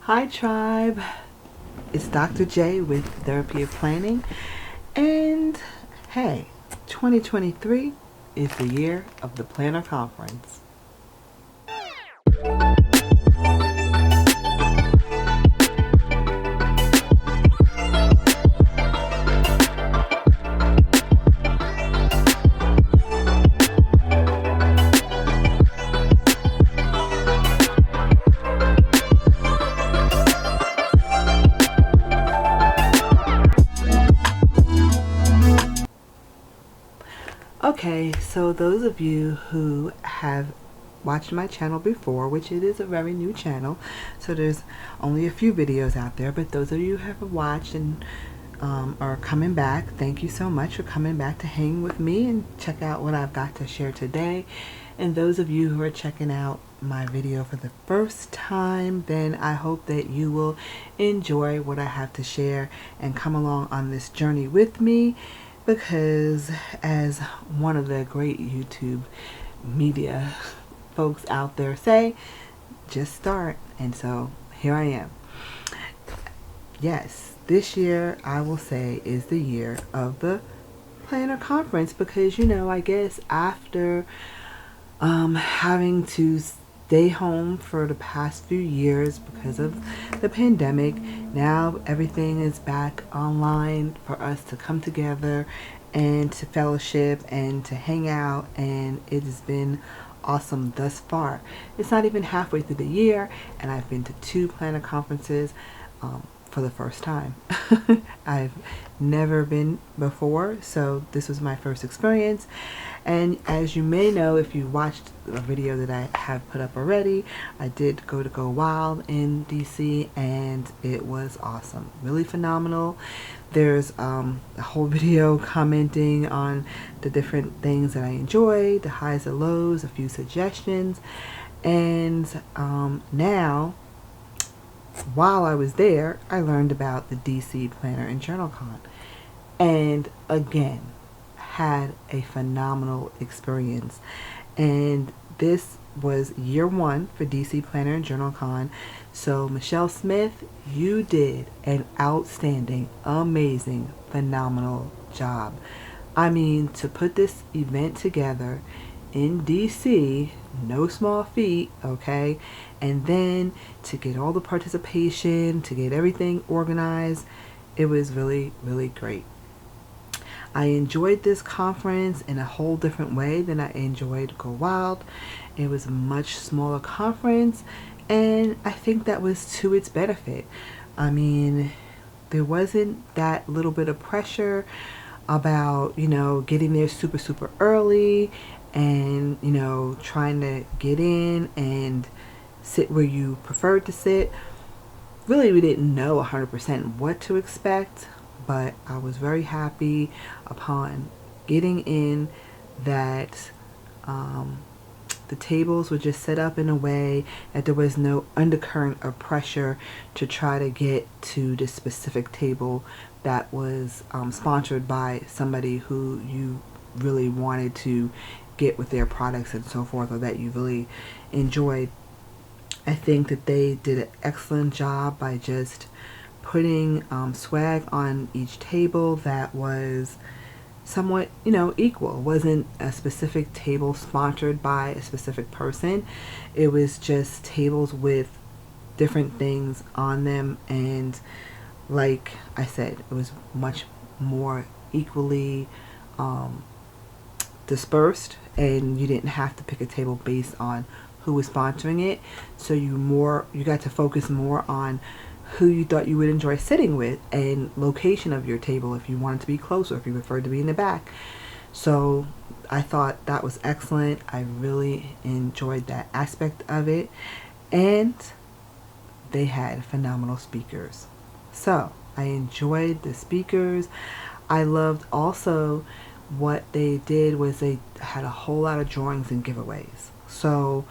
Hi tribe, it's Dr. J with Therapy of Planning, and hey, 2023 is the year of the Planner Conference. Okay, so those of you who have watched my channel before, which it is a very new channel, so there's only a few videos out there, but those of you who have watched and are coming back, thank you so much for coming back to hang with me and check out what I've got to share today. And those of you who are checking out my video for the first time, then I hope that you will enjoy what I have to share and come along on this journey with me, because as one of the great YouTube media folks out there say, just start. And so here I am. Yes, this year I will say is the year of the Planner Conference, because I guess after having to stay home for the past few years because of the pandemic, now everything is back online for us to come together and to fellowship and to hang out, and it has been awesome thus far. It's not even halfway through the year, and I've been to 2 planner conferences for the first time. I've never been before, so this was my first experience. And as you may know, if you watched a video that I have put up already, I did go to Go Wild in DC, and it was awesome, really phenomenal. There's a whole video commenting on the different things that I enjoyed, the highs and lows, a few suggestions. And now, while I was there, I learned about the DC Planner and Journal Con, and again had a phenomenal experience. And this was year 1 for DC Planner and Journal Con. So Michelle Smith, you did an outstanding, amazing, phenomenal job. I mean, to put this event together in DC, no small feat, okay? And then to get all the participation, to get everything organized, it was really, really great. I enjoyed this conference in a whole different way than I enjoyed Go Wild. It was a much smaller conference, and I think that was to its benefit. I mean, there wasn't that little bit of pressure about, getting there super early and, trying to get in and sit where you preferred to sit. Really, we didn't know 100% what to expect, but I was very happy upon getting in that the tables were just set up in a way that there was no undercurrent of pressure to try to get to this specific table that was sponsored by somebody who you really wanted to get with their products and so forth, or that you really enjoyed. I think that they did an excellent job by just putting swag on each table that was somewhat, equal. It wasn't a specific table sponsored by a specific person. It was just tables with different things on them, and like I said, it was much more equally dispersed, and you didn't have to pick a table based on who was sponsoring it. So you got to focus more on who you thought you would enjoy sitting with and location of your table, if you wanted to be closer, if you preferred to be in the back. So I thought that was excellent. I really enjoyed that aspect of it, and they had phenomenal speakers. So I enjoyed the speakers. I loved also what they did was they had a whole lot of drawings and giveaways. So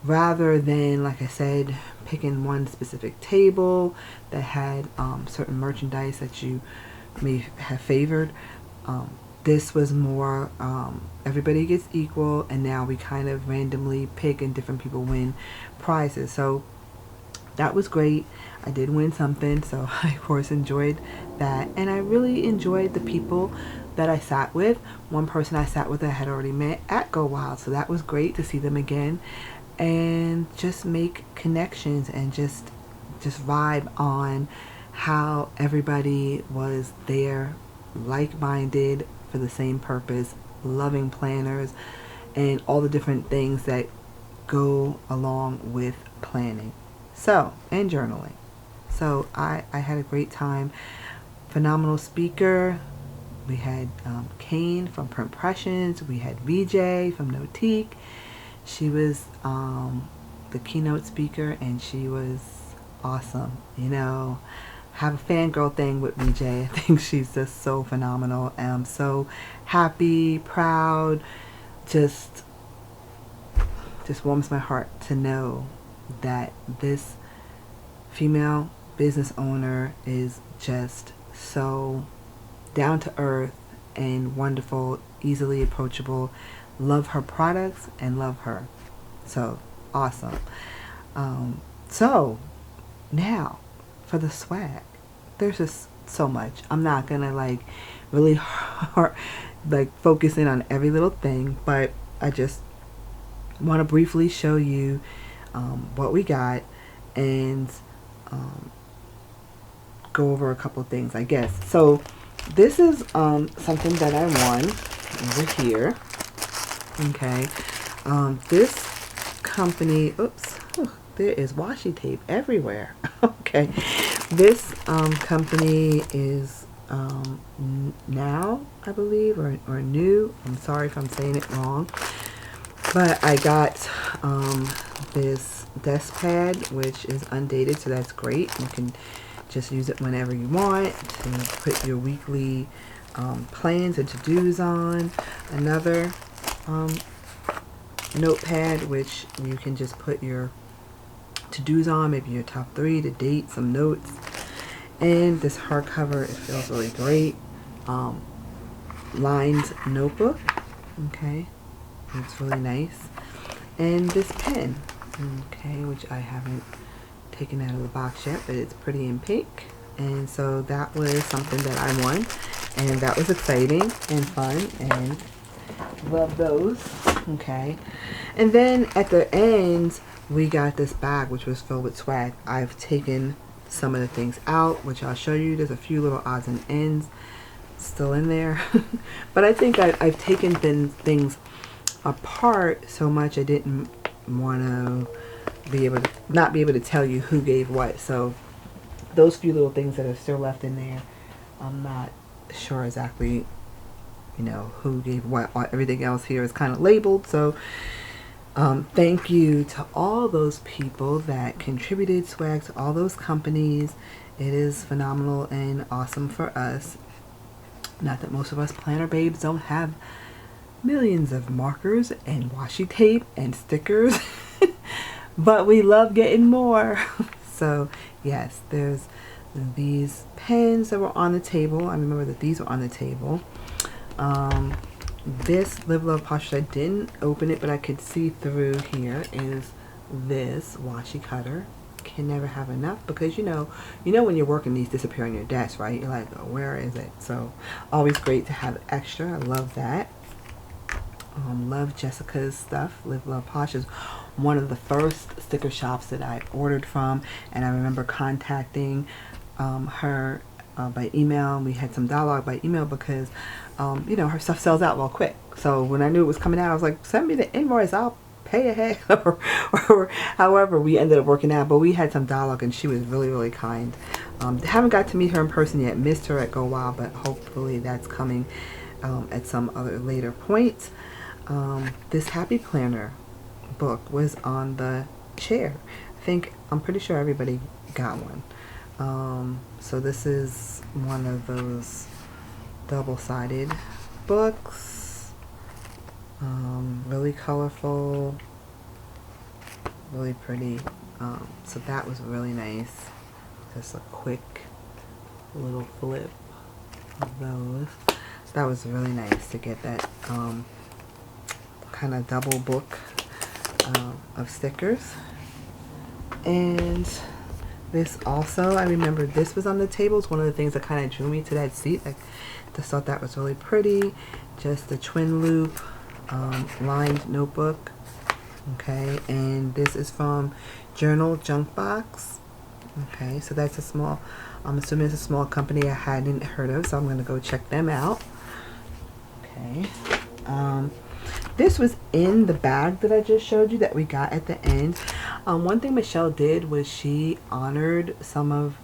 rather than, like I said, picking one specific table that had certain merchandise that you may have favored, this was more everybody gets equal, and now we kind of randomly pick and different people win prizes. So that was great. I did win something, so I of course enjoyed that. And I really enjoyed the people that I sat with. One person I sat with I had already met at Go Wild, so that was great to see them again and just make connections and just vibe on how everybody was there, like-minded for the same purpose, loving planners, and all the different things that go along with planning. So, and journaling. So I had a great time. Phenomenal speaker. We had Kane from Printpressions. We had VJ from Notique. She was the keynote speaker, and she was awesome. You know, have a fangirl thing with VJ. I think she's just so phenomenal. And I'm so happy, proud, just warms my heart to know that this female business owner is just so down to earth and wonderful, easily approachable. Love her products and love her. So awesome. So now for the swag. There's just so much. I'm not gonna like really hard, like focus in on every little thing, but I just want to briefly show you what we got and go over a couple of things, I guess. So this is something that I won over here. Okay. This company, oops, there is washi tape everywhere. Okay. This company is Now, I believe, or New. I'm sorry if I'm saying it wrong. But I got this desk pad, which is undated, so that's great. You can just use it whenever you want to put your weekly plans and to-dos on. Another notepad, which you can just put your to-dos on, maybe your top 3, the date, some notes. And this hardcover, it feels really great. Lined notebook, okay. It's really nice. And this pen, okay, which I haven't taken out of the box yet, but it's pretty in pink. And so that was something that I won, and that was exciting and fun, and love those. Okay. And then at the end, we got this bag, which was filled with swag. I've taken some of the things out, which I'll show you. There's a few little odds and ends still in there. But I think I've taken things apart so much I didn't want to not be able to tell you who gave what. So those few little things that are still left in there, I'm not sure exactly, you know, who gave what. Everything else here is kind of labeled. So thank you to all those people that contributed swag to all those companies. It is phenomenal and awesome for us. Not that most of us planner babes don't have millions of markers and washi tape and stickers, but we love getting more. So yes, there's these pens that were on the table. I remember that these were on the table. This Live Love Posture, I didn't open it, but I could see through here, is this washi cutter. Can never have enough, because you know when you're working, these disappear on your desk, right? You're like, oh, where is it? So always great to have extra. I love that. Love Jessica's stuff. Live Love Posh is one of the first sticker shops that I ordered from, and I remember contacting her by email. We had some dialogue by email because you know, her stuff sells out real quick. So when I knew it was coming out, I was like, send me the invoice, I'll pay ahead. or however we ended up working out. But we had some dialogue, and she was really, really kind. Haven't got to meet her in person yet. Missed her at Go Wild, but hopefully that's coming at some other later point. This Happy Planner book was on the chair. I'm pretty sure everybody got one. So this is one of those double-sided books. Really colorful, really pretty. So that was really nice. Just a quick little flip of those. So that was really nice to get that kind of double book of stickers. And This also, I remember this was on the table. It's one of the things that kind of drew me to that seat. I just thought that was really pretty. Just the twin loop lined notebook. Okay, and this is from Journal Junk Box. Okay, so that's a small, I'm assuming it's a small company I hadn't heard of, so I'm going to go check them out. Okay, this was in the bag that I just showed you that we got at the end. One thing Michelle did was she honored some of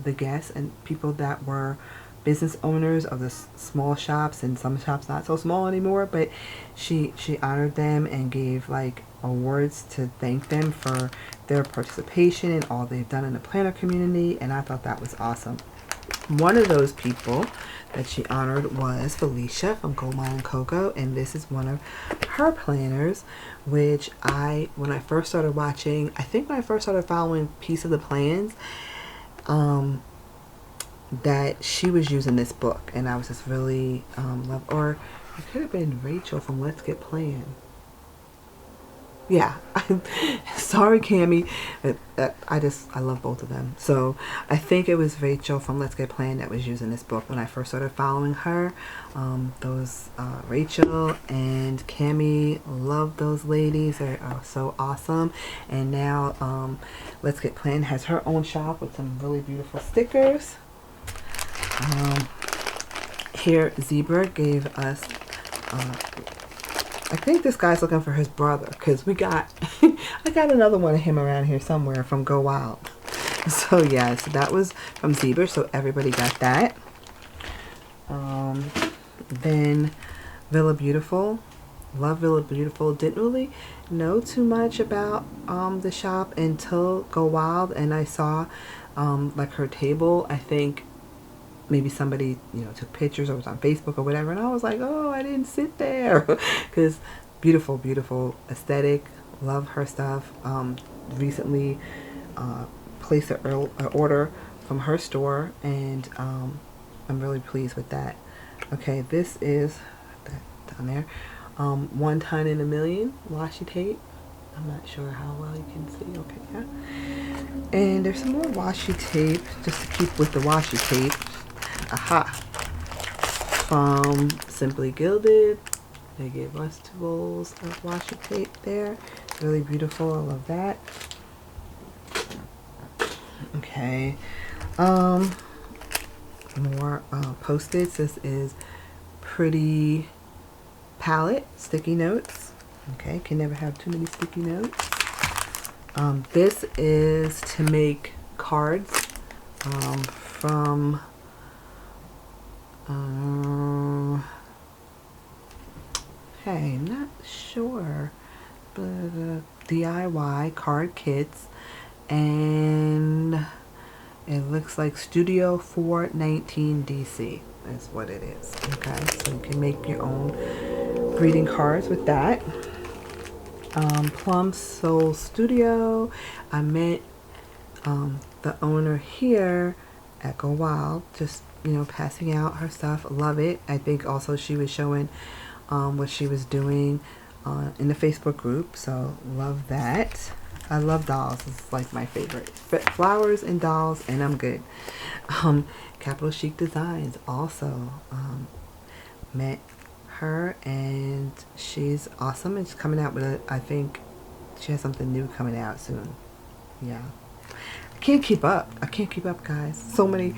the guests and people that were business owners of the small shops, and some shops not so small anymore, but she honored them and gave like awards to thank them for their participation and all they've done in the planner community, and I thought that was awesome. One of those people that she honored was Felicia from Gold Mine Cocoa, and this is one of her planners, which when I first started watching, I think when I first started following Piece of the Plans, that she was using this book, and I was just really or it could have been Rachel from Let's Get Planned. Yeah, sorry Cammie, I love both of them. So I think it was Rachel from Let's Get Planned that was using this book when I first started following her. Those Rachel and Cammie, love those ladies. They are so awesome. And now Let's Get Planned has her own shop with some really beautiful stickers. Here Zebra gave us I think this guy's looking for his brother, because we got I got another one of him around here somewhere from Go Wild. So yeah, so that was from Zebra, so everybody got that. Then Villa Beautiful, love Villa Beautiful. Didn't really know too much about the shop until Go Wild, and I saw like her table. I think maybe somebody, took pictures or was on Facebook or whatever, and I was like, oh, I didn't sit there, because beautiful, beautiful aesthetic. Love her stuff. Recently placed an order from her store, and I'm really pleased with that. Okay, this is down there. 1 ton in a million washi tape. I'm not sure how well you can see. Okay, yeah. And there's some more washi tape, just to keep with the washi tape. Aha! From Simply Gilded. They gave us 2 rolls of washi tape there. Really beautiful. I love that. Okay. More Post-its. This is Pretty Palette sticky notes. Okay, can never have too many sticky notes. This is to make cards from hey, I'm not sure, but DIY card kits, and it looks like Studio 419 DC is what it is. Okay, so you can make your own greeting cards with that. Plum Soul Studio, I met the owner here at Go Wild, just passing out her stuff. Love it. I think also she was showing what she was doing in the Facebook group, so love that. I love dolls. It's like my favorite. Flowers and dolls, and I'm good. Capital Chic Designs also met her, and she's awesome. It's coming out with I think she has something new coming out soon. Yeah. I can't keep up. I can't keep up, guys. So many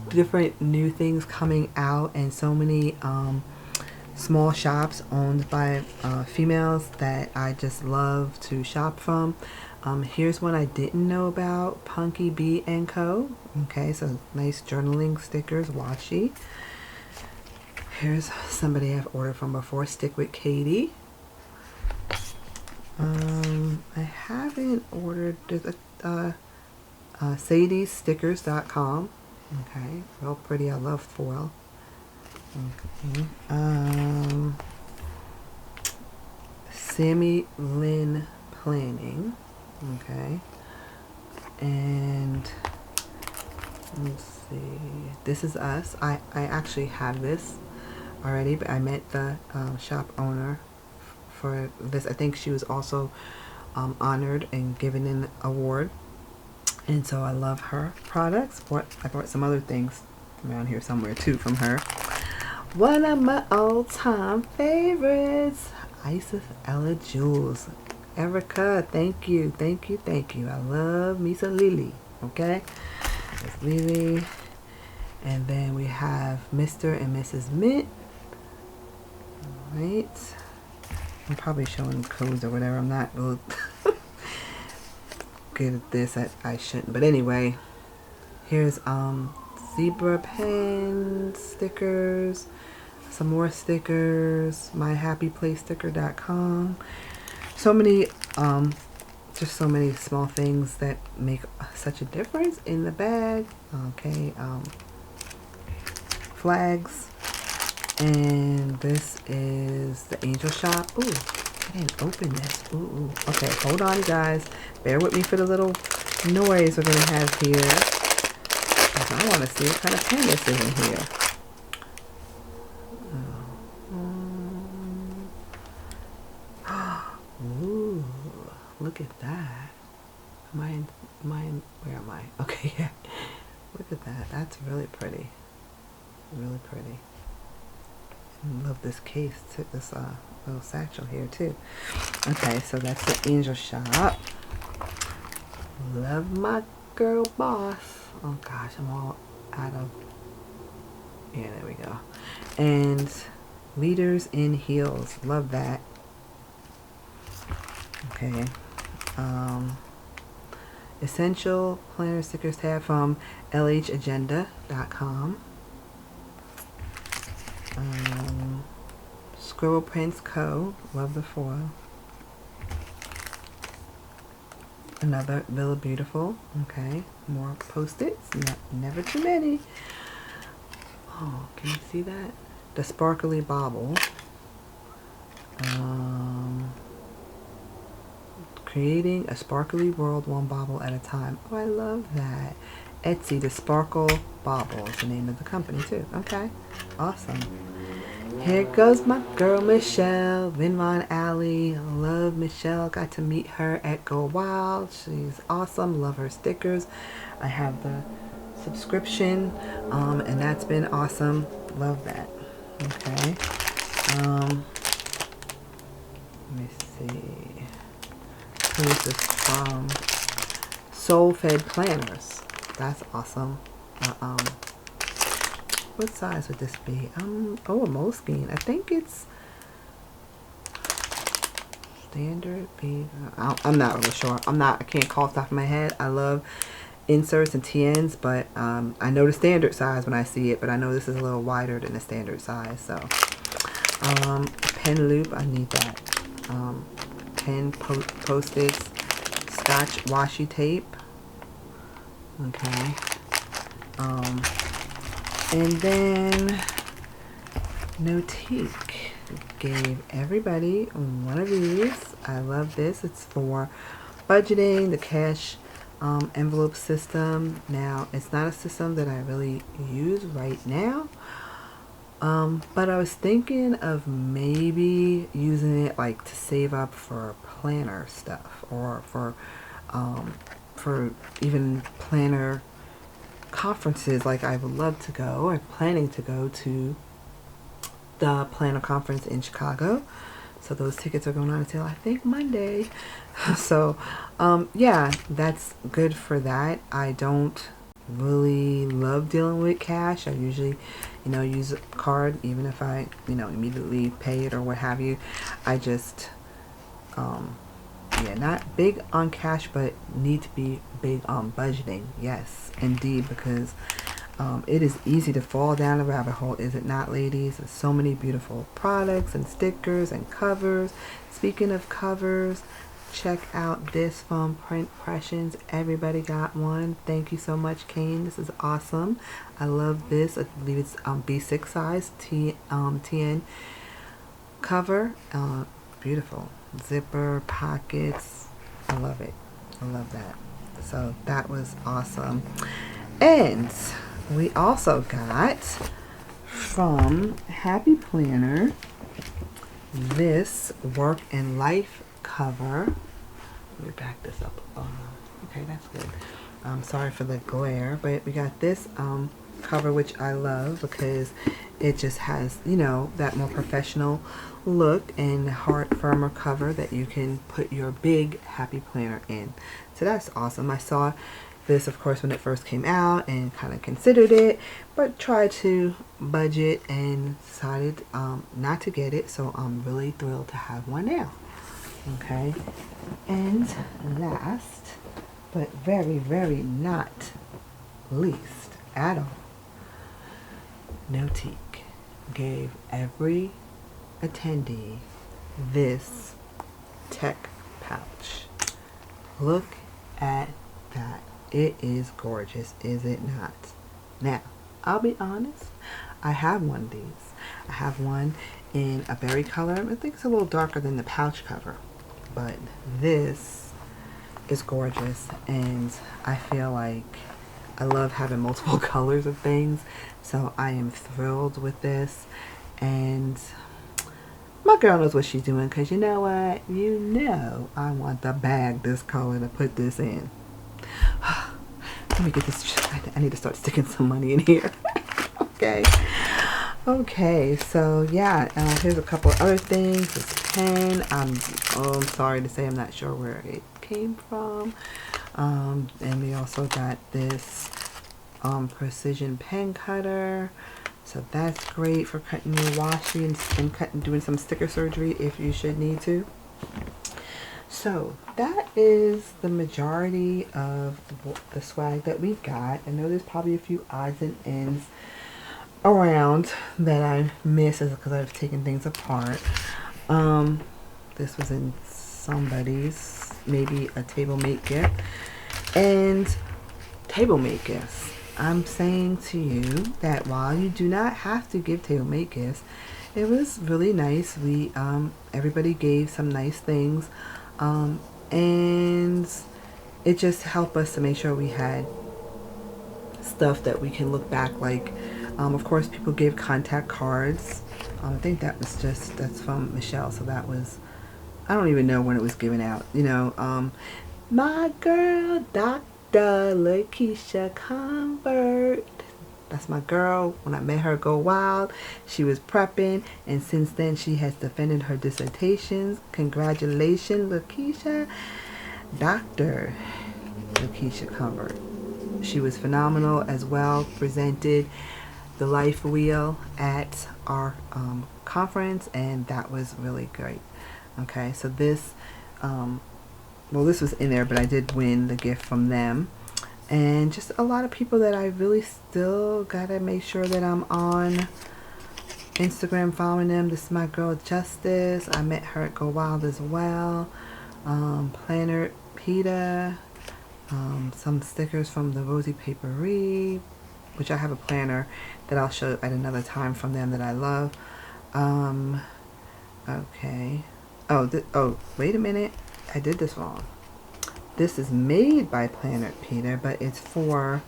different new things coming out, and so many small shops owned by females that I just love to shop from. Here's one I didn't know about, Punky Bee & Co. Okay, so nice journaling stickers, washi. Here's somebody I've ordered from before, Stick with Katie. I haven't ordered, there's a SadieStickers.com. Okay, real pretty. I love foil. Okay. Sammy Lynn Planning. Okay. And let's see. This is us. I actually have this already, but I met the shop owner for this. I think she was also honored and given an award. And so I love her products. I bought some other things around here somewhere too from her. One of my all-time favorites, Isis Ella Jules. Erica, thank you, thank you, thank you. I love me some Lily. Okay, that's Lily. And then we have Mr. and Mrs. Mint. All right. I'm probably showing codes or whatever. I'm not real good at this. I shouldn't. But anyway, here's zebra pen stickers, some more stickers, myhappyplaysticker.com. So many just so many small things that make such a difference in the bag. Okay, flags. And this is the Angel Shop. Ooh, I didn't open this. Ooh. Okay, hold on, guys. Bear with me for the little noise we're going to have here. I want to see what kind of pen this is in here. Ooh, look at that. Where am I? Okay, yeah. Look at that. That's really pretty. Really pretty. I love this case too, this little satchel here too. Okay, so that's the Angel Shop. Love my girl boss. Oh gosh, I'm all out of, yeah, there we go. And Leaders in Heels, love that. Okay, Essential Planner Stickers tab from lhagenda.com. Scribble Prints Co. Love the foil. Another Villa Beautiful. Okay, more post-its. Never too many. Oh, can you see that? The Sparkly Bauble. Creating a sparkly world one bauble at a time. Oh, I love that. Etsy, the Sparkle Bauble is the name of the company too. Okay, awesome. Here goes my girl Michelle, Vinmont Alley. Love Michelle. Got to meet her at Go Wild. She's awesome. Love her stickers. I have the subscription, and that's been awesome. Love that. Okay. Let me see. Who is this from? Soul Fed Planners. That's awesome. What size would this be? Oh, a Moleskine. I think it's standard. I'm not really sure. I can't call off the top of my head. I love inserts and TNs, but I know the standard size when I see it, but I know this is a little wider than the standard size. So, pen loop. I need that. Pen post-its, Scotch washi tape. Okay. And then Notique gave everybody one of these. I love this. It's for budgeting, the cash envelope system. Now, it's not a system that I really use right now. But I was thinking of maybe using it like to save up for planner stuff, or for even planner conferences. Like I would love to go, or planning to go to the planner conference in Chicago. So those tickets are going on until I think Monday. So yeah, that's good for that. I don't really love dealing with cash. I usually, use a card, even if I, immediately pay it or what have you. I just, yeah, not big on cash, but need to be big on budgeting. Yes, indeed, because it is easy to fall down the rabbit hole, is it not, ladies? There's so many beautiful products and stickers and covers. Speaking of covers, check out this from Print Impressions. Everybody got one. Thank you so much, Kane. This is awesome. I love this. I believe it's B6 size TN cover. Beautiful. Zipper, pockets. I love it. I love that. So that was awesome. And we also got from Happy Planner this Work and Life cover. Let me back this up. Okay, that's good. I'm sorry for the glare, but we got this cover, which I love because it just has, you know, that more professional look and hard, firmer cover that you can put your big happy planner in. So that's awesome. I saw this, of course, when it first came out and kind of considered it, but tried to budget and decided not to get it. So I'm really thrilled to have one now. Okay. And last, but very, very not least at all, Notique gave every attendee this tech pouch. Look at that. It is gorgeous, is it not? Now, I'll be honest, I have one of these. I have one in a berry color. I think it's a little darker than the pouch cover, but this is gorgeous, and I feel like I love having multiple colors of things, so I am thrilled with this. And my girl knows what she's doing, because you know what? You know I want the bag this color to put this in. Let me get this. I need to start sticking some money in here. Okay, so yeah, here's a couple of other things. This pen, I'm sorry to say I'm not sure where it came from. And we also got this precision pen cutter. So that's great for cutting your washi and doing some sticker surgery if you should need to. So that is the majority of the swag that we got. I know there's probably a few odds and ends around that I miss because I've taken things apart. This was in somebody's, maybe a table mate gift. And table mate gifts, I'm saying to you that while you do not have to give table mate gifts, it was really nice. We everybody gave some nice things, and it just helped us to make sure we had stuff that we can look back like. Of course, people gave contact cards. I think that's from Michelle, so that was, I don't even know when it was given out. You know, my girl, Dr. Lakeisha Convert. That's my girl. When I met her, Go Wild, she was prepping, and since then she has defended her dissertations. Congratulations, Lakeisha. Dr. Lakeisha Convert. She was phenomenal as well. Presented the life wheel at our conference, and that was really great. Okay, so this, well, this was in there, but I did win the gift from them. And just a lot of people that I really still gotta make sure that I'm on Instagram following them. This is my girl Justice. I met her at Go Wild as well. Planner PETA. Some stickers from the Rosy Paperie, which I have a planner that I'll show at another time from them that I love. Okay. Oh, wait a minute. I did this wrong. This is made by Planner Peter, but it's for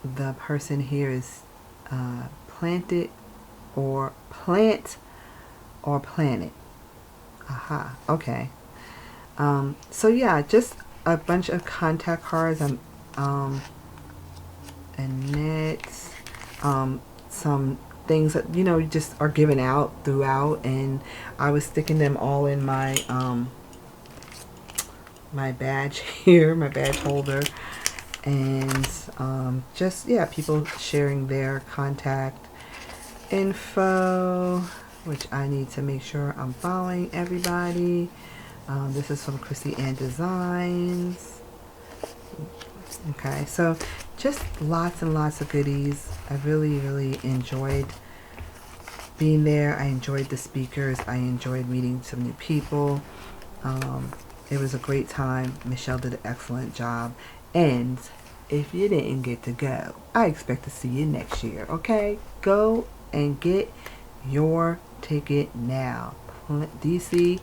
the person here is Plant or Planet. Aha. Okay. So yeah, just a bunch of contact cards. And knits. Some things that, you know, just are given out throughout, and I was sticking them all in my my badge here, my badge holder, and just, yeah, people sharing their contact info, which I need to make sure I'm following everybody. This is from Chrissy Ann Designs. Okay, so just lots and lots of goodies. I really enjoyed being there. I enjoyed the speakers. I enjoyed meeting some new people. It was a great time. Michelle did an excellent job. And if you didn't get to go, I expect to see you next year, okay? Go and get your ticket now. DC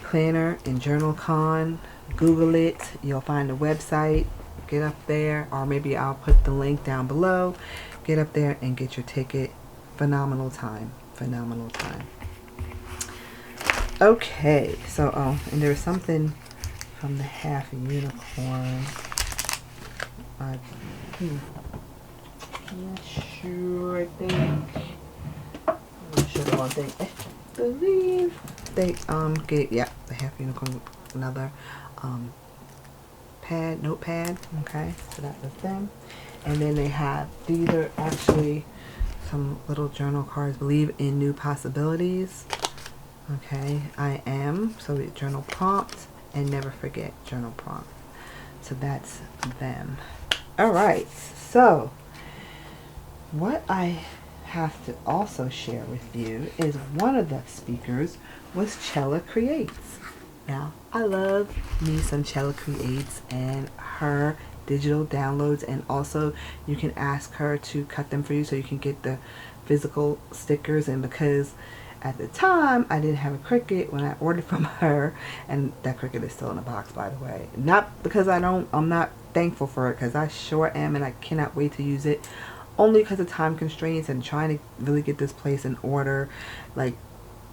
Planner and Journal Con. Google it. You'll find the website. Get up there, or maybe I'll put the link down below. Get up there and get your ticket. Phenomenal time. Phenomenal time. Okay, so and there's something from the Half Unicorn. Not sure. I think I'm sure the one thing. I believe they gave, yeah, the half unicorn with another notepad. Okay, so that was them. And then they have, these are actually some little journal cards. Believe in new possibilities. Okay, I am. So we journal prompt and never forget journal prompt. So that's them. All right. So what I have to also share with you is one of the speakers was Chella Creates. Now, I love me some Chella Creates and her digital downloads, and also you can ask her to cut them for you so you can get the physical stickers. And because at the time I didn't have a Cricut when I ordered from her, and that Cricut is still in the box, by the way, not because I'm not thankful for it, because I sure am, and I cannot wait to use it, only because of time constraints and trying to really get this place in order, like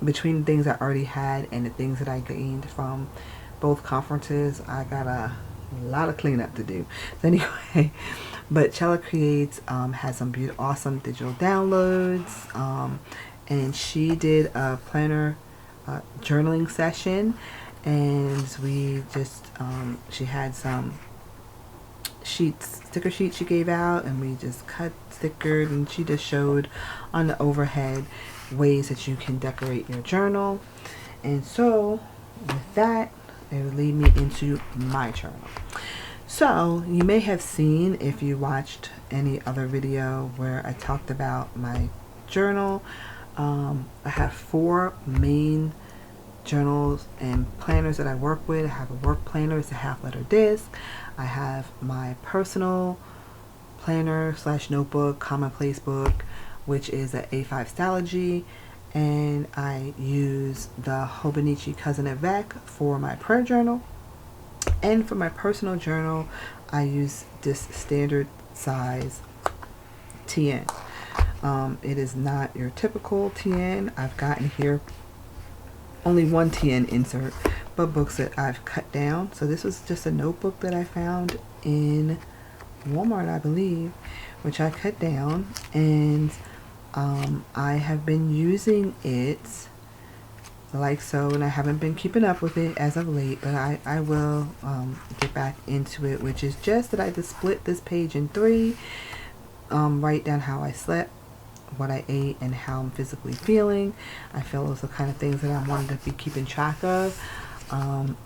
between the things I already had and the things that I gained from both conferences. I got a lot of cleanup to do. So anyway, but Chella Creates has some beautiful, awesome digital downloads, and she did a planner journaling session, and we just she had some sticker sheets she gave out, and we just cut, stickered, and she just showed on the overhead ways that you can decorate your journal. And so with that, it would lead me into my journal. So you may have seen, if you watched any other video where I talked about my journal, I have 4 main journals and planners that I work with. I have a work planner, it's a half-letter disc. I have my personal planner / notebook, commonplace book, which is an A5 Stalogy, and I use the Hobonichi Cousin Avec for my prayer journal. And for my personal journal, I use this standard size TN. It is not your typical TN. I've gotten here only one TN insert, but books that I've cut down. So this was just a notebook that I found in Walmart, I believe, which I cut down, and I have been using it like so, and I haven't been keeping up with it as of late, but I will get back into it, which is just that I just split this page in 3, write down how I slept, what I ate, and how I'm physically feeling. I feel those are the kind of things that I wanted to be keeping track of,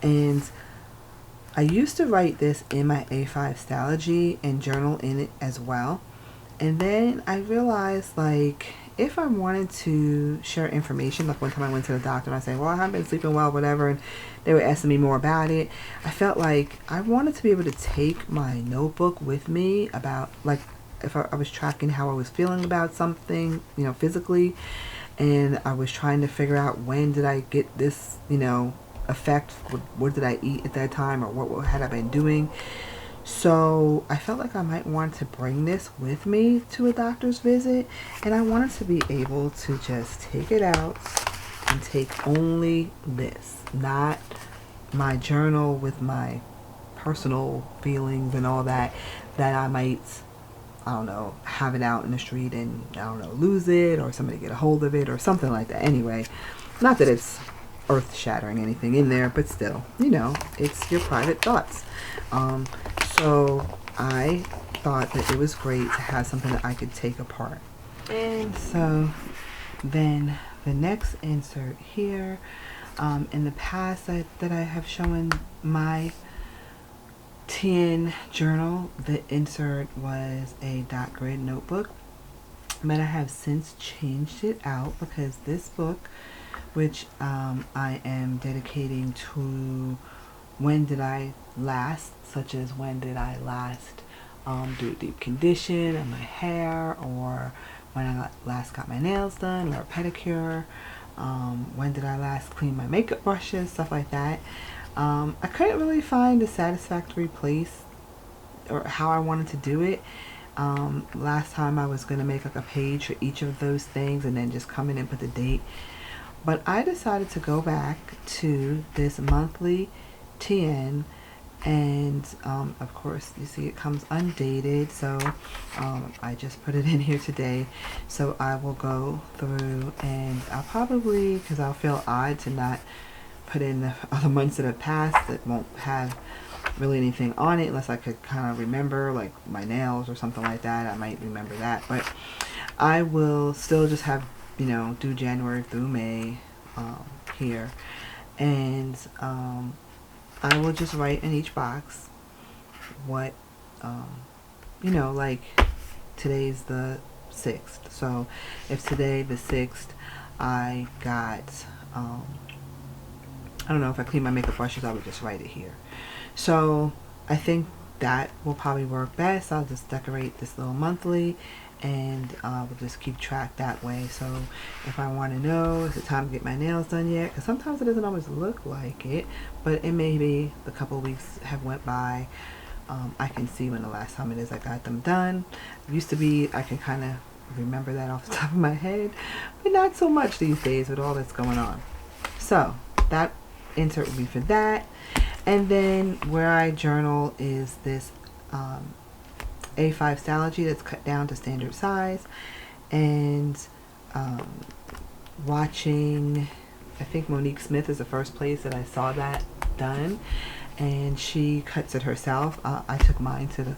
and I used to write this in my A5 Stalogy and journal in it as well. And then I realized, like, if I wanted to share information, like one time I went to the doctor and I said, well, I haven't been sleeping well, whatever, and they were asking me more about it. I felt like I wanted to be able to take my notebook with me about, like, if I was tracking how I was feeling about something, you know, physically, and I was trying to figure out when did I get this, you know, effect, what did I eat at that time, or what had I been doing. So I felt like I might want to bring this with me to a doctor's visit, and I wanted to be able to just take it out and take only this, not my journal with my personal feelings and all that I might, I don't know, have it out in the street and, I don't know, lose it, or somebody get a hold of it or something like that. Anyway, not that it's earth-shattering anything in there, but still, you know, it's your private thoughts. So I thought that it was great to have something that I could take apart. And so then the next insert here, in the past that I have shown my TN journal, the insert was a dot grid notebook, but I have since changed it out because this book, which I am dedicating to when did I last, such as when did I last do a deep condition on my hair, or when I last got my nails done, or a pedicure, when did I last clean my makeup brushes, stuff like that. I couldn't really find a satisfactory place or how I wanted to do it. Last time I was going to make like a page for each of those things and then just come in and put the date. But I decided to go back to this monthly TN And of course you see it comes undated, so I just put it in here today. So I will go through, and I'll probably, because I'll feel odd to not put in the other months that have passed that won't have really anything on it, unless I could kind of remember, like my nails or something like that. I might remember that, but I will still just have, do January through May here. And I will just write in each box what, like today's the 6th. So if today the 6th I got, I don't know, if I clean my makeup brushes, I would just write it here. So I think that will probably work best. I'll just decorate this little monthly, and we'll just keep track that way. So if I want to know, is it time to get my nails done yet? Because sometimes it doesn't always look like it, but it may be a couple weeks have went by. I can see when the last time it is I got them done. It used to be I can kind of remember that off the top of my head, but not so much these days with all that's going on. So that insert will be for that. And then where I journal is this A5 Stalogy that's cut down to standard size. And watching, I think Monique Smith is the first place that I saw that done. And she cuts it herself. I took mine to the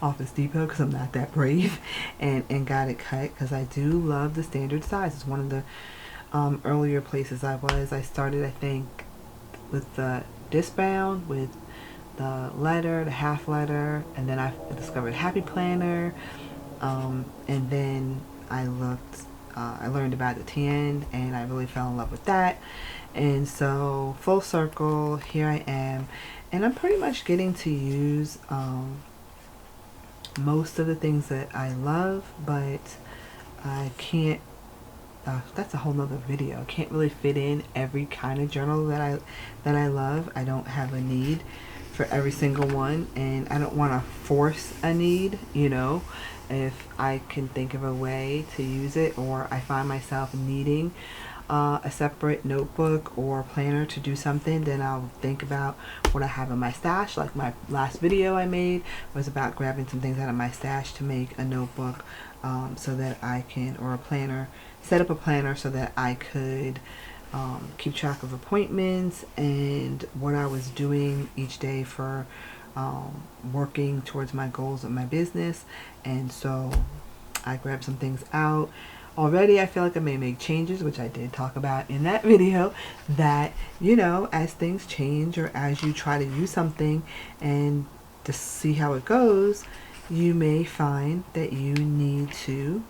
Office Depot because I'm not that brave, and got it cut because I do love the standard size. It's one of the earlier places I was. I started, I think, with the disc bound, with the letter, the half letter, and then I discovered Happy Planner, and then I learned about the TN, and I really fell in love with that. And so full circle, here I am, and I'm pretty much getting to use most of the things that I love, but I can't, that's a whole nother video. I can't really fit in every kind of journal that I love. I don't have a need for every single one, and I don't want to force a need, if I can think of a way to use it, or I find myself needing a separate notebook or planner to do something, then I'll think about what I have in my stash. Like my last video I made was about grabbing some things out of my stash to make a notebook, so that I can, or a planner, set up a planner so that I could keep track of appointments and what I was doing each day for working towards my goals of my business. And so I grabbed some things out. Already I feel like I may make changes, which I did talk about in that video, that, as things change, or as you try to use something and to see how it goes, you may find that you need to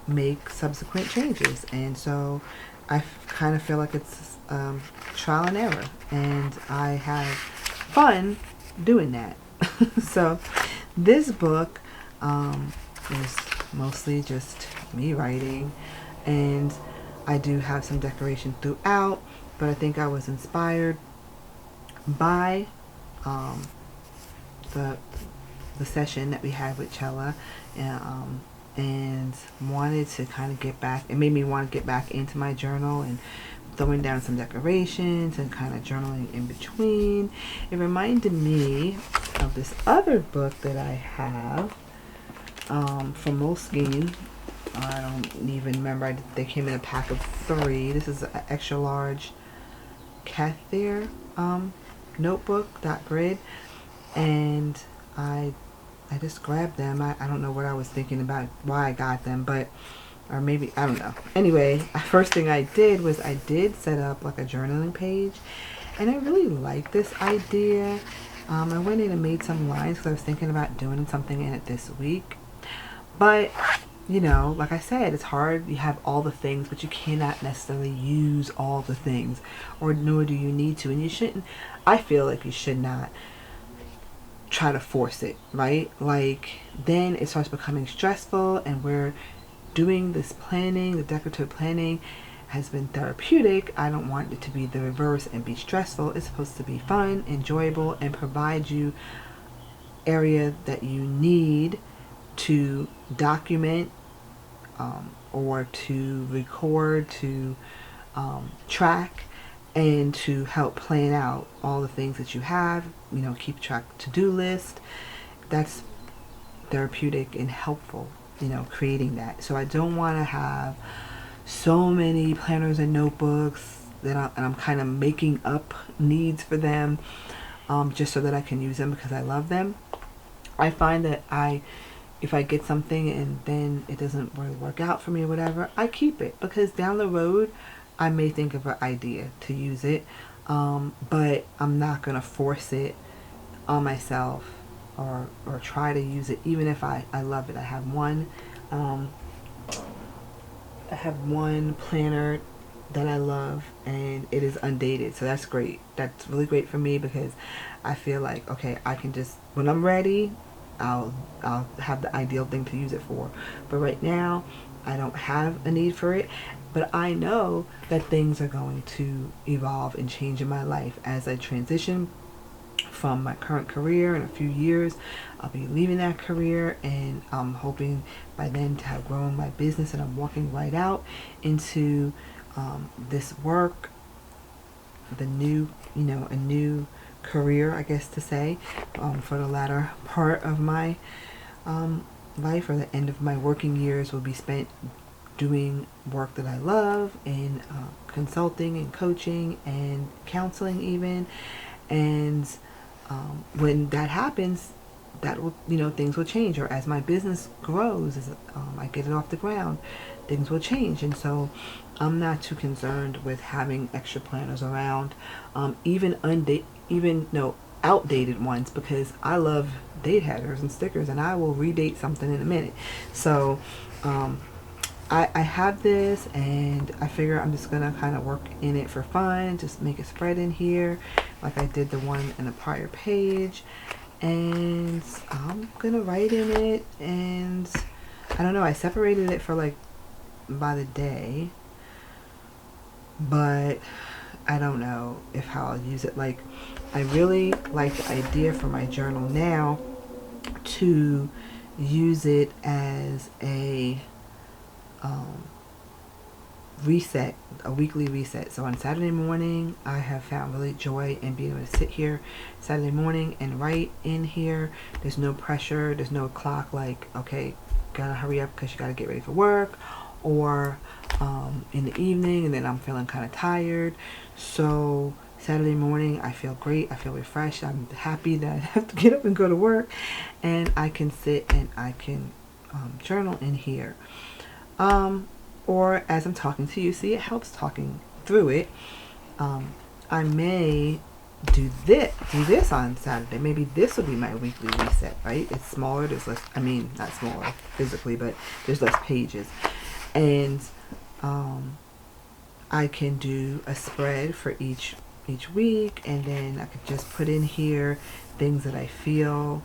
make subsequent changes. And so I kind of feel like it's trial and error, and I have fun doing that. So this book is mostly just me writing, and I do have some decoration throughout, but I think I was inspired by the session that we had with Chella, and wanted to kind of get back. It made me want to get back into my journal and throwing down some decorations and kind of journaling in between. It reminded me of this other book that I have from Moleskine. I don't even remember. They came in a pack of 3. This is an extra large Cathir notebook, dot grid, and I just grabbed them. I don't know what I was thinking about, why I got them, but, or maybe, I don't know. Anyway, first thing I did was I did set up like a journaling page, and I really like this idea. I went in and made some lines because I was thinking about doing something in it this week, but like I said, it's hard. You have all the things, but you cannot necessarily use all the things, or nor do you need to, and you shouldn't. I feel like you should not try to force it, right? Like, then it starts becoming stressful, and we're doing this planning, the decorative planning has been therapeutic. I don't want it to be the reverse and be stressful. It's supposed to be fun, enjoyable, and provide you area that you need to document, or to record, to track, and to help plan out all the things that you have, keep track to-do list. That's therapeutic and helpful, creating that. So I don't want to have so many planners and notebooks that I'm kind of making up needs for them, just so that I can use them because I love them. I find that if I get something and then it doesn't really work out for me or whatever, I keep it because down the road I may think of an idea to use it, but I'm not going to force it on myself or try to use it even if I love it. I have one planner that I love and it is undated, so that's great. That's really great for me because I feel like, okay, I can just, when I'm ready, I'll have the ideal thing to use it for. But right now I don't have a need for it, but I know that things are going to evolve and change in my life as I transition from my current career. In a few years I'll be leaving that career, and I'm hoping by then to have grown my business, and I'm walking right out into this work, the new, a new career, I guess to say, for the latter part of my life, or the end of my working years will be spent doing work that I love in consulting and coaching and counseling even. And when that happens, that will, things will change. Or as my business grows, as I get it off the ground, things will change. And so I'm not too concerned with having extra planners around, even outdated ones, because I love date headers and stickers, and I will redate something in a minute. So I have this, and I figure I'm just gonna kind of work in it for fun, just make a spread in here like I did the one in the prior page, and I'm gonna write in it. And I don't know, I separated it for like by the day, but I don't know how I'll use it. Like, I really like the idea for my journal now to use it as a reset, a weekly reset. So on Saturday morning, I have found really joy in being able to sit here Saturday morning and write in here. There's no pressure, there's no clock like, okay, gotta hurry up because you gotta get ready for work, or in the evening and then I'm feeling kind of tired. So Saturday morning I feel great, I feel refreshed, I'm happy that I have to get up and go to work, and I can sit and I can journal in here. Or as I'm talking to you, see, it helps talking through it. I may do this on Saturday. Maybe this will be my weekly reset, right? It's smaller, there's less, not smaller physically, but there's less pages. And I can do a spread for each week, and then I could just put in here things that I feel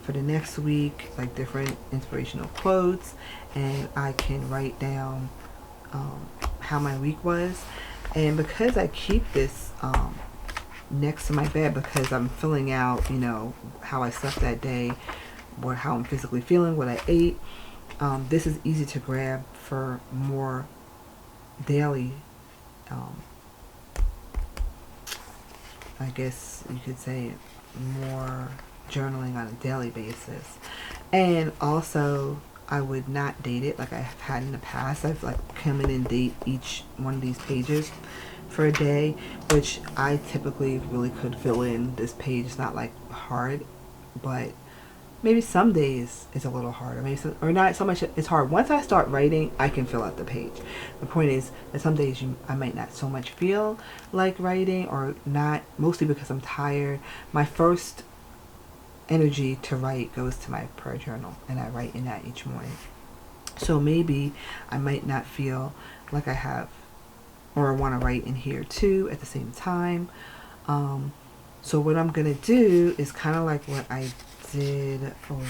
for the next week, like different inspirational quotes, and I can write down how my week was. And because I keep this next to my bed, because I'm filling out, how I slept that day, or how I'm physically feeling, what I ate, this is easy to grab for more daily, I guess you could say, more journaling on a daily basis. And also, I would not date it like I've had in the past. I've come in and date each one of these pages for a day, which I typically really could fill in this page. It's not like hard, but maybe some days it's a little harder. Maybe or not so much. It's hard. Once I start writing, I can fill out the page. The point is that some days I might not so much feel like writing, or not, mostly because I'm tired. My first energy to write goes to my prayer journal, and I write in that each morning. So maybe I might not feel like I have, or I want to write in here too at the same time. So what I'm gonna do is kind of like what I did over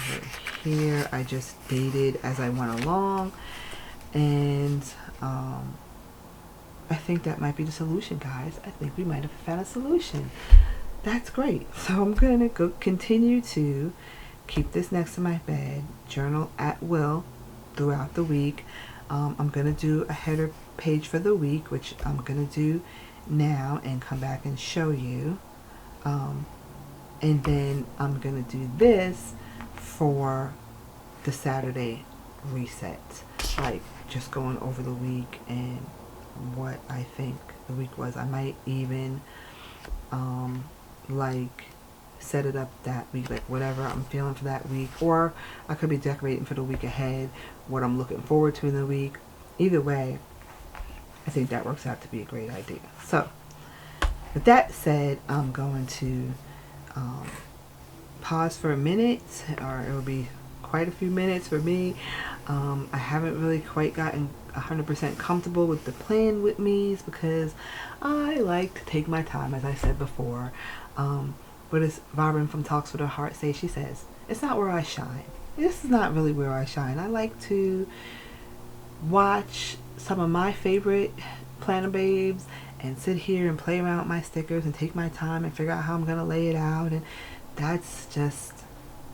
here. I just dated as I went along, and I think that might be the solution, guys. I think we might have found a solution. That's great. So I'm going to continue to keep this next to my bed, journal at will throughout the week. I'm going to do a header page for the week, which I'm going to do now and come back and show you. And then I'm going to do this for the Saturday reset. Like just going over the week and what I think the week was. I might even like set it up that week, like whatever I'm feeling for that week, or I could be decorating for the week ahead, what I'm looking forward to in the week. Either way, I think that works out to be a great idea. So with that said, I'm going to pause for a minute, or it will be quite a few minutes for me. I haven't really quite gotten 100% comfortable with the plan with me's because I like to take my time, as I said before. But as Vibrant from Talks with Her Heart says, she says, it's not where I shine. This is not really where I shine. I like to watch some of my favorite planner babes and sit here and play around with my stickers and take my time and figure out how I'm going to lay it out. And that's just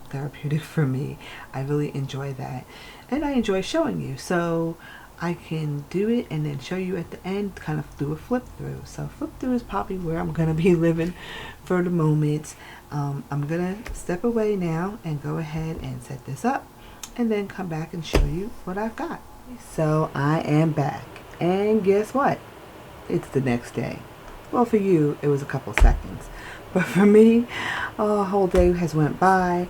therapeutic for me. I really enjoy that. And I enjoy showing you. So I can do it and then show you at the end, kind of do a flip through. So flip through is probably where I'm going to be living for the moment. I'm going to step away now and go ahead and set this up and then come back and show you what I've got. So I am back. And guess what? It's the next day. Well, for you, it was a couple seconds. But for me, a whole day has went by.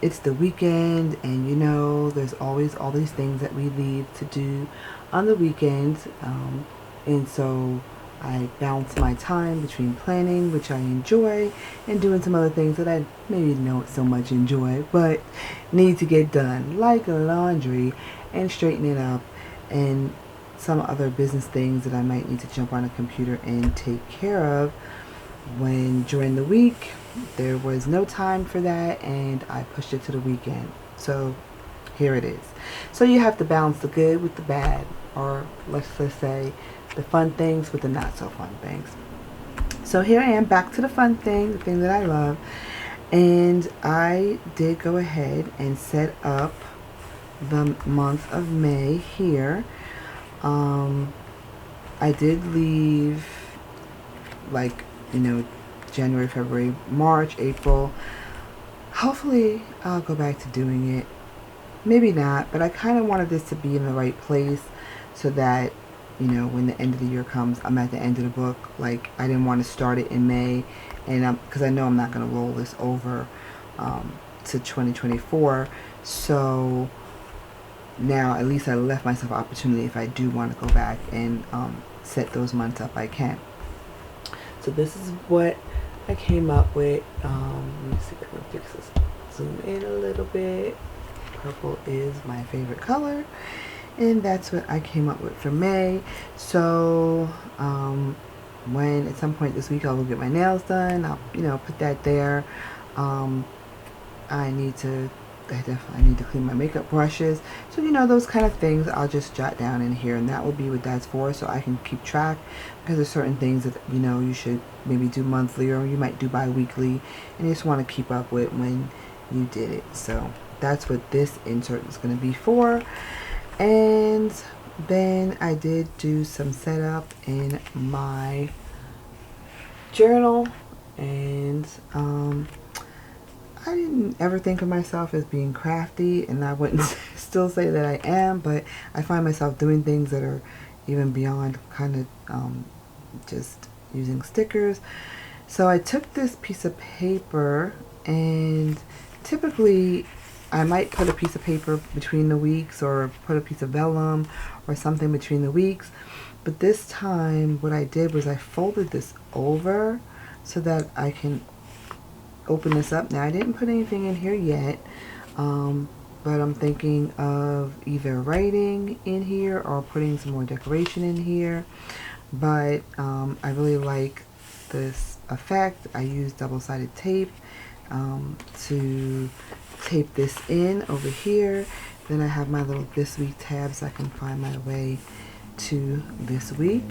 It's the weekend, and you know, there's always all these things that we leave to do on the weekends. And so I balance my time between planning, which I enjoy, and doing some other things that I maybe don't so much enjoy, but need to get done, like laundry and straightening up and some other business things that I might need to jump on a computer and take care of. When during the week there was no time for that, and I pushed it to the weekend. So here it is. So you have to balance the good with the bad, or let's just say the fun things with the not so fun things. So here I am, back to the fun thing, the thing that I love. And I did go ahead and set up the month of May here. I did leave, like, you know, January, February, March, April. Hopefully I'll go back to doing it. Maybe not, but I kind of wanted this to be in the right place so that, you know, when the end of the year comes, I'm at the end of the book. Like, I didn't want to start it in May, and because I know I'm not going to roll this over to 2024. So now at least I left myself an opportunity. If I do want to go back and set those months up, I can. So this is what I came up with. Let me see if I can fix this. Zoom in a little bit. Purple is my favorite color, and that's what I came up with for May. So when at some point this week I will get my nails done, I'll, you know, put that there. I definitely need to clean my makeup brushes. So, you know, those kind of things I'll just jot down in here, and that will be what that's for, so I can keep track, because there's certain things that, you know, you should maybe do monthly, or you might do bi-weekly, and you just want to keep up with when you did it. So that's what this insert is going to be for. And then I did do some setup in my journal, and I didn't ever think of myself as being crafty, and I wouldn't still say that I am, but I find myself doing things that are even beyond kind of just using stickers. So I took this piece of paper, and typically I might put a piece of paper between the weeks, or put a piece of vellum or something between the weeks. But this time what I did was I folded this over so that I can open this up. Now, I didn't put anything in here yet, but I'm thinking of either writing in here or putting some more decoration in here. But I really like this effect. I use double-sided tape to tape this in over here. Then I have my little this week tabs. I can find my way to this week.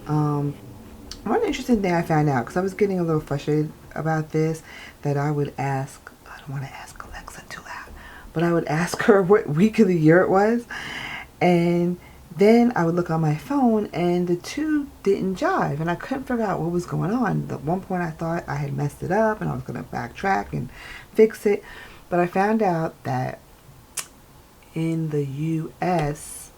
One interesting thing I found out, because I was getting a little frustrated about this, that I would ask, I don't want to ask Alexa too loud, but I would ask her what week of the year it was, and then I would look on my phone and the two didn't jive, and I couldn't figure out what was going on. At one point I thought I had messed it up and I was going to backtrack and fix it, but I found out that in the US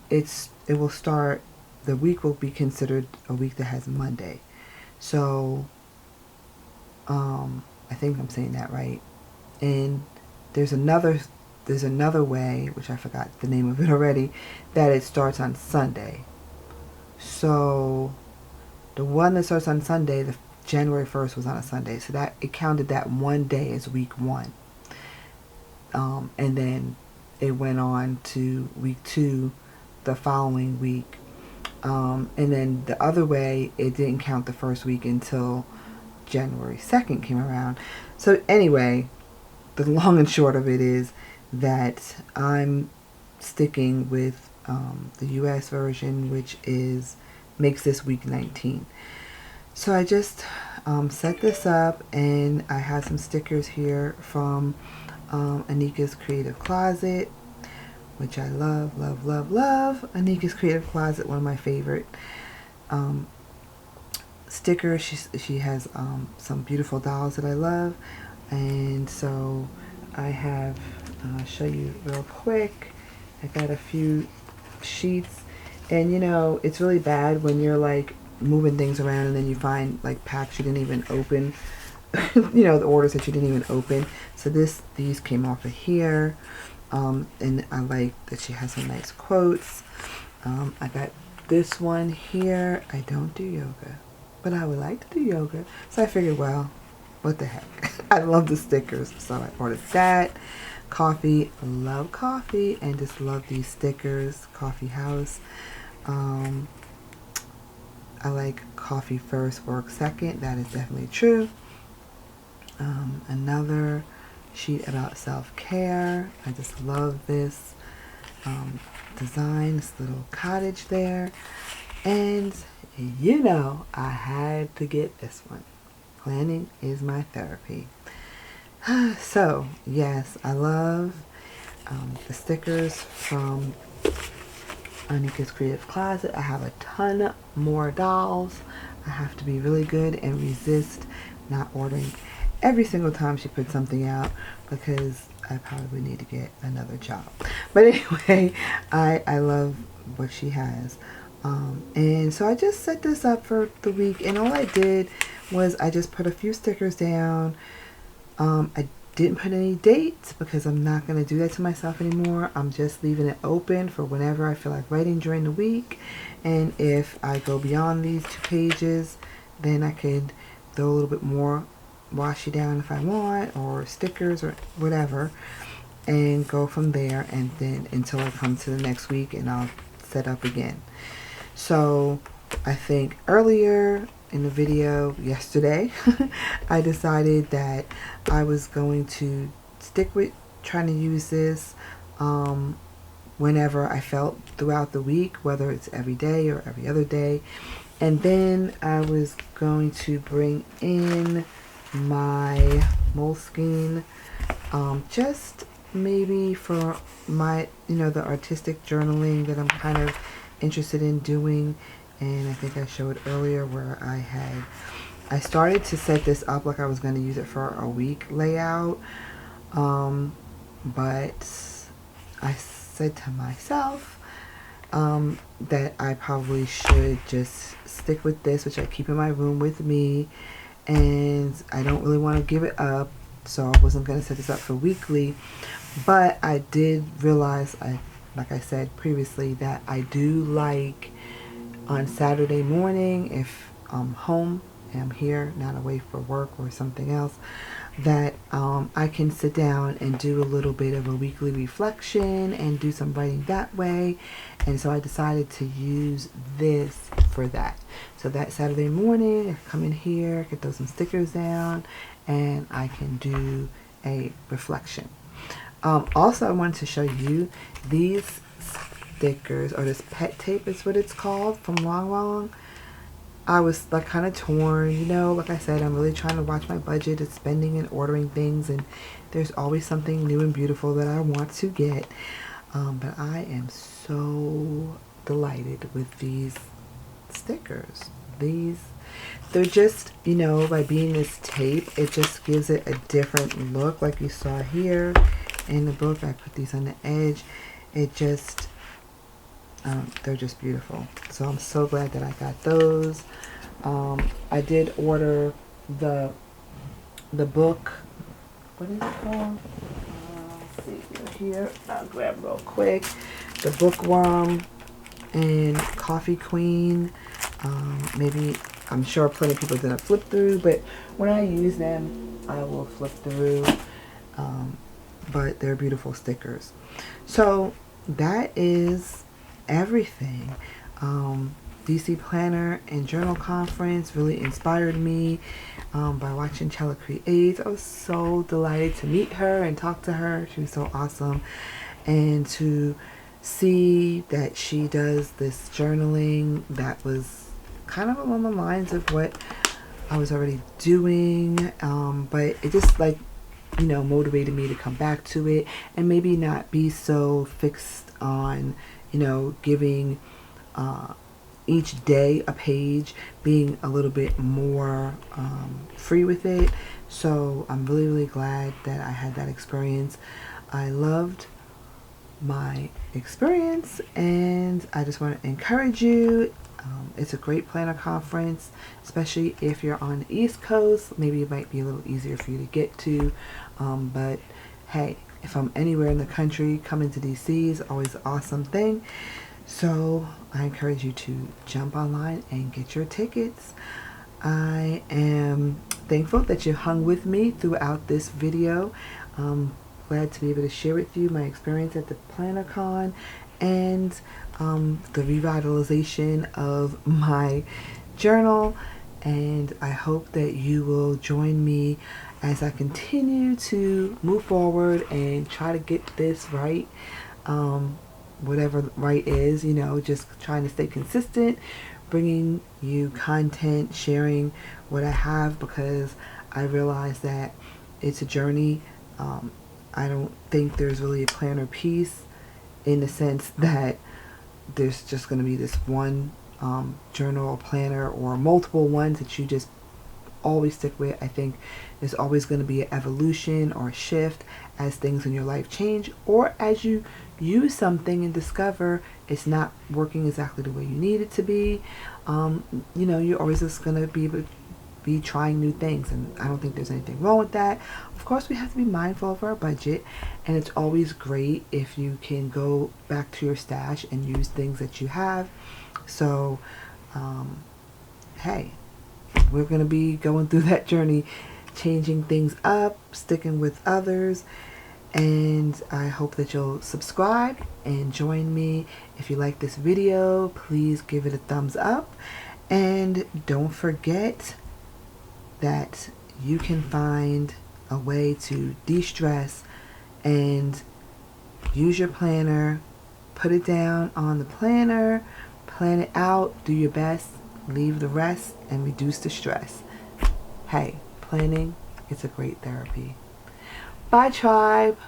it will start, the week will be considered a week that has Monday. So I think I'm saying that right. And there's another way, which I forgot the name of it already, that it starts on Sunday. So the one that starts on Sunday, the January 1st was on a Sunday, so that it counted that one day as week 1. And then it went on to week 2 the following week. And then the other way, it didn't count the first week until January 2nd came around. So anyway, the long and short of it is that I'm sticking with the US version, which makes this week 19. So I just set this up, and I have some stickers here from Anika's Creative Closet, which I love, love, love, love. Anika's Creative Closet, one of my favorite stickers. She has some beautiful dolls that I love, and so I have, I'll show you real quick. I got a few sheets, and you know, it's really bad when you're like moving things around and then you find like packs you didn't even open. You know, the orders that you didn't even open. So these came off of here, and I like that she has some nice quotes. I got this one here. I don't do yoga, but I would like to do yoga, so I figured, well, what the heck. I love the stickers, so I ordered that. Coffee, love coffee, and just love these stickers. Coffee house. I like coffee first, work second. That is definitely true. Another sheet about self-care. I just love this design, this little cottage there. And you know, I had to get this one. Planning is my therapy. So yes, I love the stickers from Anika's Creative Closet. I have a ton more dolls. I have to be really good and resist not ordering every single time she puts something out, because I probably need to get another job. But anyway, I love what she has. And so I just set this up for the week, and all I did was I just put a few stickers down. I didn't put any dates because I'm not going to do that to myself anymore. I'm just leaving it open for whenever I feel like writing during the week. And if I go beyond these 2 pages, then I could throw a little bit more washi down if I want, or stickers or whatever, and go from there, and then until I come to the next week and I'll set up again. So I think earlier in the video yesterday, I decided that I was going to stick with trying to use this whenever I felt throughout the week, whether it's every day or every other day. And then I was going to bring in my Moleskine, just maybe for my, you know, the artistic journaling that I'm kind of interested in doing. And I think I showed earlier where I started to set this up like I was going to use it for a week layout, but I said to myself that I probably should just stick with this, which I keep in my room with me, and I don't really want to give it up, so I wasn't going to set this up for weekly. But I did realize, like I said previously, that I do like on Saturday morning, if I'm home and I'm here, not away for work or something else, that I can sit down and do a little bit of a weekly reflection and do some writing that way. And so I decided to use this for that. So that Saturday morning, I come in here, I can throw some stickers down, and I can do a reflection. Also, I wanted to show you these stickers, or this pet tape is what it's called, from Long Long. I was like kind of torn, you know, like I said, I'm really trying to watch my budget of spending and ordering things, and there's always something new and beautiful that I want to get. But I am so delighted with these stickers. They're just, you know, by being this tape, it just gives it a different look, like you saw here in the book. I put these on the edge. It just, they're just beautiful. So I'm so glad that I got those. I did order the book. What is it called? Let's see here. I'll grab real quick. The Bookworm and Coffee Queen. Maybe, I'm sure plenty of people are going to flip through, but when I use them, I will flip through. But they're beautiful stickers. So that is everything. DC Planner and Journal Conference really inspired me by watching Chella Creates. I was so delighted to meet her and talk to her. She was so awesome. And to see that she does this journaling that was kind of along the lines of what I was already doing. But it just, like, you know, motivated me to come back to it and maybe not be so fixed on, you know, giving each day a page, being a little bit more free with it. So I'm really, really glad that I had that experience. I loved my experience, and I just want to encourage you. It's a great planner conference, especially if you're on the East Coast. Maybe it might be a little easier for you to get to, but hey, if I'm anywhere in the country, coming to DC is always an awesome thing. So I encourage you to jump online and get your tickets. I am thankful that you hung with me throughout this video. Glad to be able to share with you my experience at the PlannerCon and the revitalization of my journal. And I hope that you will join me as I continue to move forward and try to get this right. Whatever right is, you know, just trying to stay consistent, bringing you content, sharing what I have, because I realize that it's a journey. I don't think there's really a planner piece in the sense that there's just going to be this one journal or planner or multiple ones that you just always stick with. I think there's always going to be an evolution or a shift as things in your life change, or as you use something and discover it's not working exactly the way you need it to be. You know, you're always just going to be able to be trying new things, and I don't think there's anything wrong with that. Of course, we have to be mindful of our budget, and it's always great if you can go back to your stash and use things that you have. So hey, we're going to be going through that journey, changing things up, sticking with others, and I hope that you'll subscribe and join me. If you like this video, please give it a thumbs up, and don't forget that you can find a way to de-stress and use your planner, put it down on the planner, plan it out, do your best, leave the rest, and reduce the stress. Hey, planning, it's a great therapy. Bye, tribe.